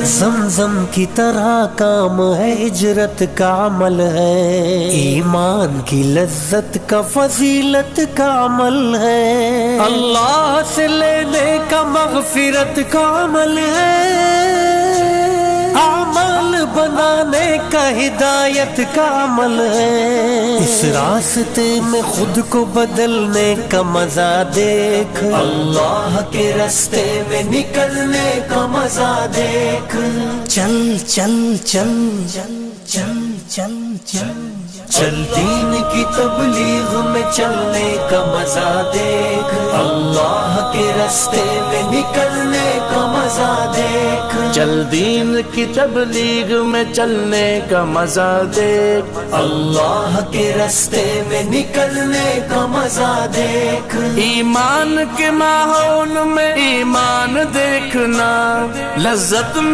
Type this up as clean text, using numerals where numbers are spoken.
زمزم کی طرح کام ہے، ہجرت کا عمل ہے، ایمان کی لذت کا فضیلت کا عمل ہے، اللہ سے لینے کا مغفرت کا عمل ہے، اعمال بنانے کا ہدایت کا عمل ہے، اس راستے میں خود کو بدلنے کا مزہ دیکھ، اللہ کے راستے میں نکلنے کا مزہ دیکھ، چل چل چل چل چل چل چل چل دین کی تبلیغ میں چلنے کا مزہ دیکھ، اللہ کے راستے میں نکلنے کا مزہ دیکھ، چل دین کی تبلیغ میں چلنے کا مزہ دیکھ، اللہ کے راستے میں نکلنے کا مزہ دیکھ، ایمان کے ماحول میں ایمان دیکھنا، لذت